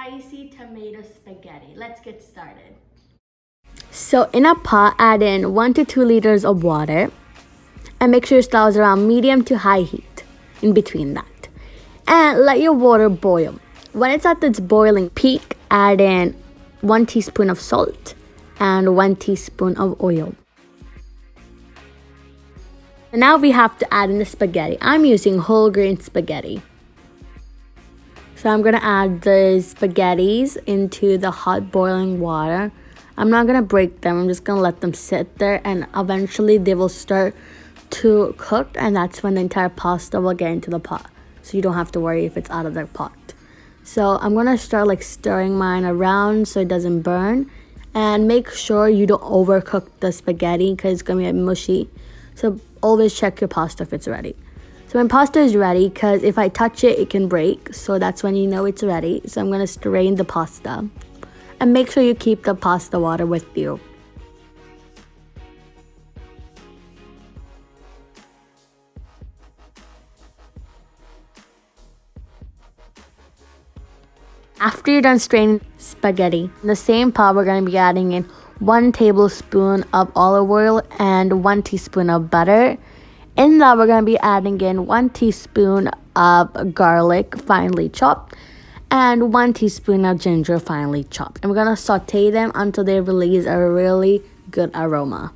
spicy tomato spaghetti. Let's get started. So in a pot, add in 1 to 2 liters of water and make sure your stove is around medium to high heat in between that. And let your water boil. When it's at its boiling peak, add in 1 teaspoon of salt and 1 teaspoon of oil. And now we have to add in the spaghetti. I'm using whole grain spaghetti. So I'm gonna add the spaghettis into the hot boiling water. I'm not gonna break them, I'm just gonna let them sit there, and eventually they will start to cook, and that's when the entire pasta will get into the pot. So you don't have to worry if it's out of the pot. So I'm gonna start stirring mine around so it doesn't burn, and make sure you don't overcook the spaghetti because it's gonna be mushy. So always check your pasta if it's ready. So when pasta is ready, because if I touch it, it can break. So that's when you know it's ready. So I'm gonna strain the pasta. And make sure you keep the pasta water with you. After you're done straining spaghetti, in the same pot we're going to be adding in 1 tablespoon of olive oil and 1 teaspoon of butter. In that we're going to be adding in 1 teaspoon of garlic finely chopped and 1 teaspoon of ginger finely chopped. And we're going to saute them until they release a really good aroma.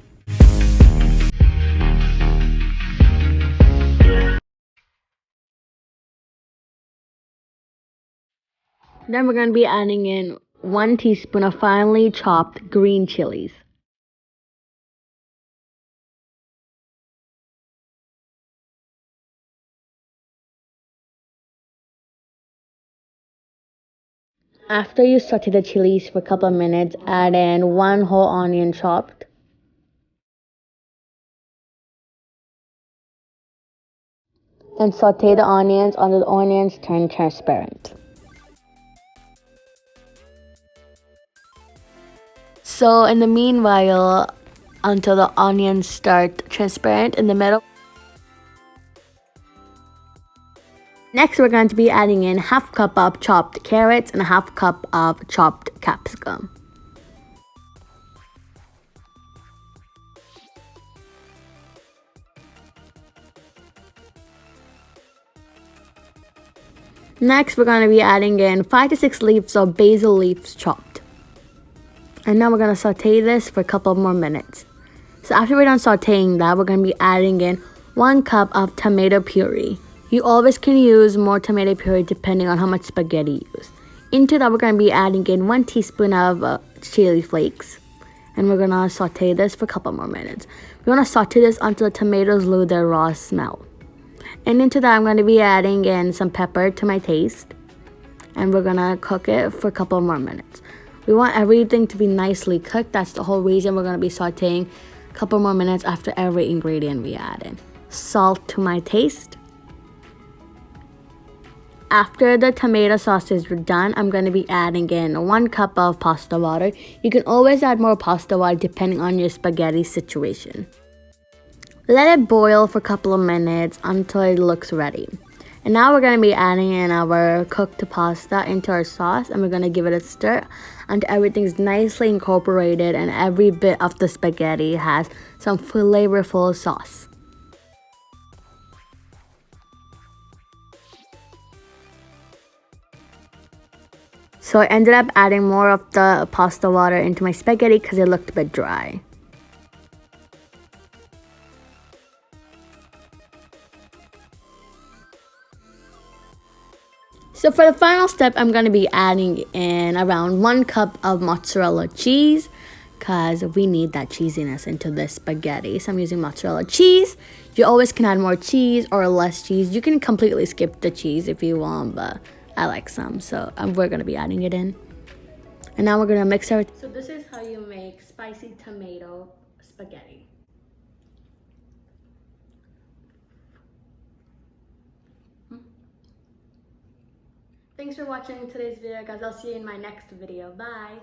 Then we're going to be adding in 1 teaspoon of finely chopped green chilies. After you saute the chilies for a couple of minutes, add in 1 whole onion chopped. And saute the onions until the onions turn transparent. So in the meanwhile, until the onions start transparent in the middle. Next, we're going to be adding in half cup of chopped carrots and a half cup of chopped capsicum. Next, we're going to be adding in 5 to 6 leaves of basil leaves chopped. And now we're going to saute this for a couple more minutes. So after we're done sauteing that, we're going to be adding in 1 cup of tomato puree. You always can use more tomato puree depending on how much spaghetti you use. Into that, we're going to be adding in 1 teaspoon of chili flakes. And we're going to saute this for a couple more minutes. We want to saute this until the tomatoes lose their raw smell. And into that, I'm going to be adding in some pepper to my taste. And we're going to cook it for a couple more minutes. We want everything to be nicely cooked. That's the whole reason we're going to be sauteing a couple more minutes after every ingredient we add in. Salt to my taste. After the tomato sauce is done, I'm going to be adding in 1 cup of pasta water. You can always add more pasta water depending on your spaghetti situation. Let it boil for a couple of minutes until it looks ready. And now we're going to be adding in our cooked pasta into our sauce, and we're going to give it a stir until everything's nicely incorporated and every bit of the spaghetti has some flavorful sauce. So I ended up adding more of the pasta water into my spaghetti because it looked a bit dry. So for the final step, I'm going to be adding in around 1 cup of mozzarella cheese because we need that cheesiness into this spaghetti. So I'm using mozzarella cheese. You always can add more cheese or less cheese. You can completely skip the cheese if you want, but I like some. So we're going to be adding it in. And now we're going to mix everything. So this is how you make spicy tomato spaghetti. Thanks for watching today's video, guys. I'll see you in my next video. Bye.